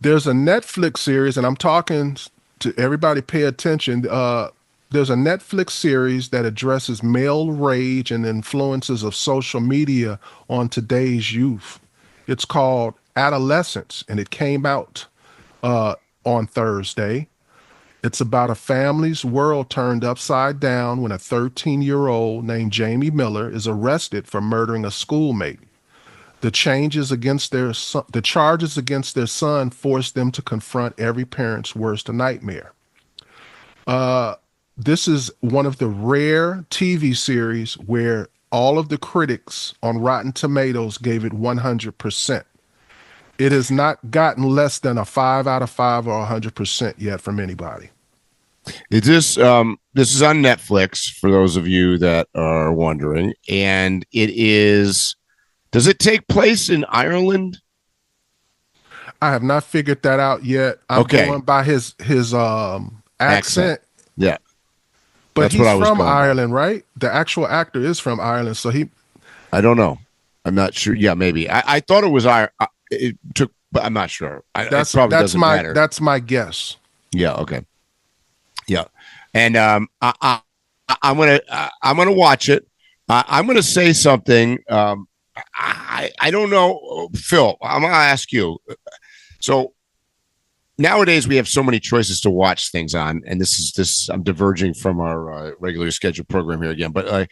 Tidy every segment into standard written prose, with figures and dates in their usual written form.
There's a Netflix series, and I'm talking to everybody. Pay attention. There's a Netflix series that addresses male rage and influences of social media on today's youth. It's called Adolescence, and it came out uh, on Thursday. It's about a family's world turned upside down when a 13-year-old named Jamie Miller is arrested for murdering a schoolmate. The charges against their son forced them to confront every parent's worst nightmare. Uh, this is one of the rare TV series where all of the critics on Rotten Tomatoes gave it 100%. It has not gotten less than a 5 out of 5 or 100% yet from anybody. This is on Netflix for those of you that are wondering, and it is. Does it take place in Ireland? I have not figured that out yet. I'm going by his accent. Yeah, but that's he's what I was from going Ireland, right? The actual actor is from Ireland, so he. I don't know. I'm not sure. Yeah, maybe. I thought it was Ireland. It took, but I'm not sure. It probably doesn't matter. That's my guess. Yeah. Okay. Yeah, and I'm gonna watch it. I'm gonna say something. I don't know, Phil. I'm gonna ask you. So nowadays we have so many choices to watch things on, and this. I'm diverging from our regularly scheduled program here again, but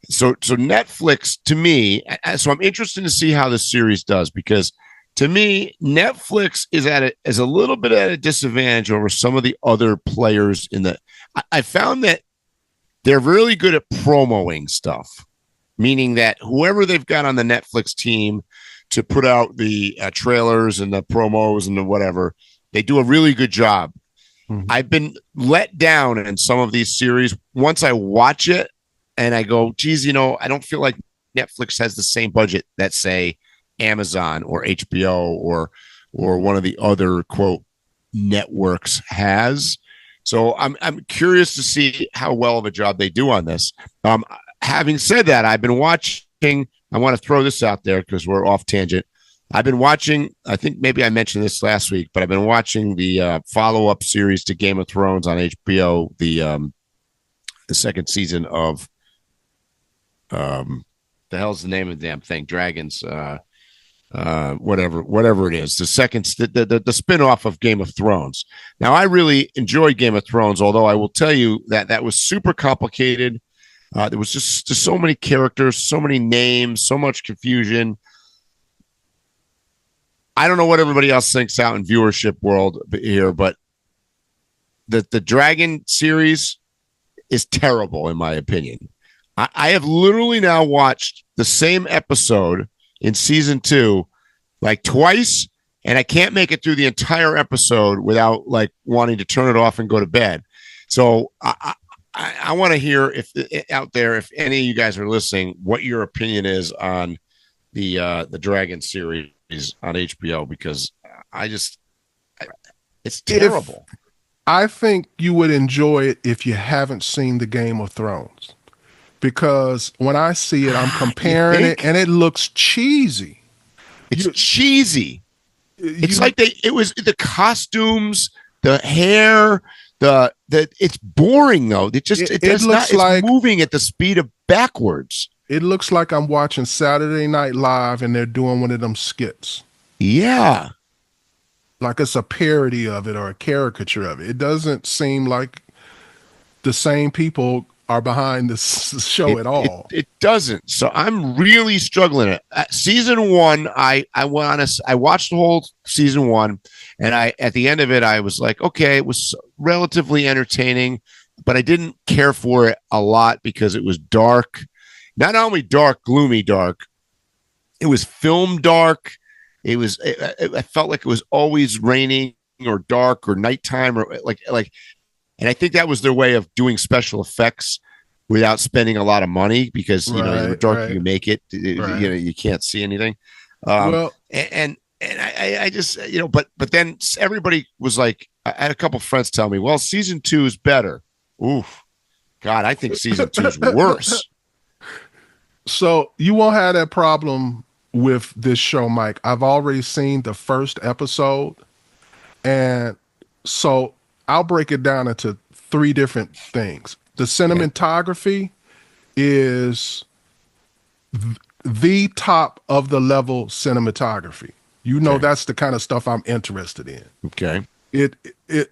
so Netflix to me. So I'm interested to see how this series does because. To me, Netflix is a little bit at a disadvantage over some of the other players in the. I found that they're really good at promoting stuff, meaning that whoever they've got on the Netflix team to put out the trailers and the promos and the whatever, they do a really good job. Mm-hmm. I've been let down in some of these series once I watch it and I go, geez, I don't feel like Netflix has the same budget that say Amazon or HBO or one of the other quote networks has. So I'm curious to see how well of a job they do on this. Having said that, I've been watching. I want to throw this out there because we're off tangent. I've been watching. I think maybe I mentioned this last week, but I've been watching the follow-up series to Game of Thrones on HBO. The second season of the hell's the name of the damn thing? Dragons. Whatever it is, the spin-off of Game of Thrones. Now, I really enjoyed Game of Thrones, although I will tell you that was super complicated. There was just so many characters, so many names, so much confusion. I don't know what everybody else thinks out in viewership world here, but the Dragon series is terrible, in my opinion. I have literally now watched the same episode in season 2 like twice, and I can't make it through the entire episode without like wanting to turn it off and go to bed. So I want to hear if out there, if any of you guys are listening, what your opinion is on the Dragon series on HBO, because it's terrible. I think you would enjoy it if you haven't seen the Game of Thrones. Because when I see it, I'm comparing it, and it looks cheesy. It's cheesy. It's like it was the costumes, the hair, it's boring though. It's moving at the speed of backwards. It looks like I'm watching Saturday Night Live, and they're doing one of them skits. Yeah, like it's a parody of it or a caricature of it. It doesn't seem like the same people are behind this show at all. It doesn't. So I'm really struggling. Season 1, I watched the whole season 1, and at the end of it, I was like, okay, it was relatively entertaining, but I didn't care for it a lot because it was dark. Not only dark, gloomy dark, it was film dark. I felt like it was always raining or dark or nighttime or like. And I think that was their way of doing special effects without spending a lot of money because, the darker you make it, you can't see anything. And I just, but then everybody was like, I had a couple of friends tell me, well, season 2 is better. Oof. God, I think season 2 is worse. So you won't have that problem with this show, Mike. I've already seen the first episode. And so I'll break it down into three different things. The Okay. cinematography is the top of the level cinematography. You know, Okay. that's the kind of stuff I'm interested in. Okay. It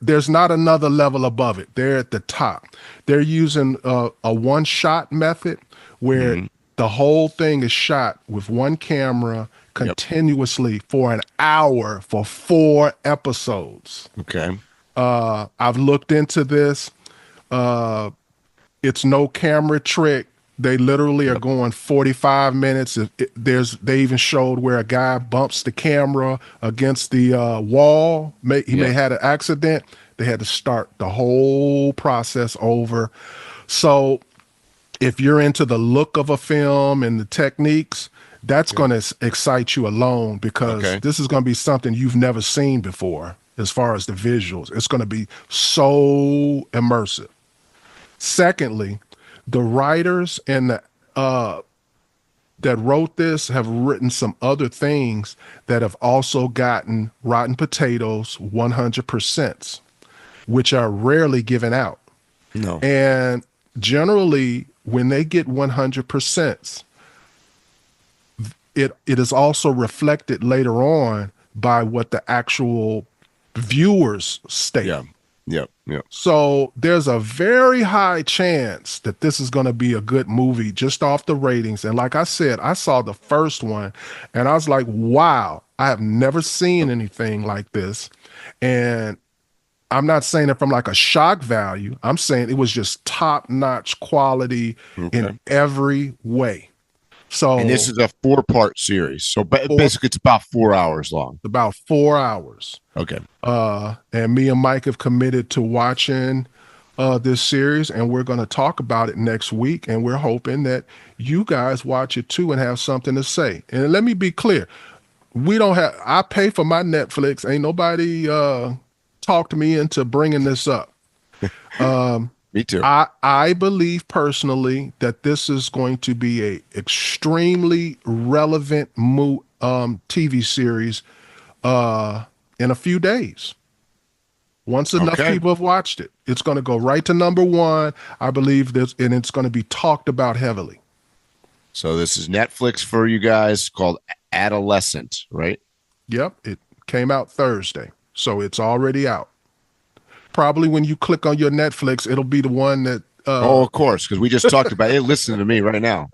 there's not another level above it. They're at the top. They're using a one shot method where Mhm. the whole thing is shot with one camera Yep. continuously for an hour for 4 episodes. Okay. I've looked into this. It's no camera trick. They literally are Yep. going 45 minutes. They even showed where a guy bumps the camera against the wall. He may Yep. had an accident. They had to start the whole process over. So if you're into the look of a film and the techniques, that's Okay. going to excite you alone, because Okay. this is going to be something you've never seen before as far as the visuals. It's going to be so immersive. Secondly, the writers and the that wrote this have written some other things that have also gotten Rotten Potatoes 100%, which are rarely given out. No. And generally, when they get 100%, it is also reflected later on by what the actual viewers state. Yeah. Yep. Yep. So there's a very high chance that this is going to be a good movie just off the ratings. And like I said, I saw the first one and I was like, wow, I have never seen anything like this. And I'm not saying it from like a shock value. I'm saying it was just top notch quality in Okay. every way. And this So is a 4-part series. So for basically, it's about 4 hours long. about 4 hours. Okay. And me and Mike have committed to watching this series, and we're going to talk about it next week. And we're hoping that you guys watch it too and have something to say. And let me be clear: we don't have. I pay for my Netflix. Ain't nobody talked me into bringing this up. Me too. I believe personally that this is going to be a extremely relevant TV series in a few days. Once enough Okay. people have watched it, it's going to go right to number one. I believe this, and it's going to be talked about heavily. So this is Netflix for you guys, called Adolescent, right? Yep, it came out Thursday, so it's already out. Probably when you click on your Netflix, it'll be the one that Oh, of course, because we just talked about it. Listen to me right now.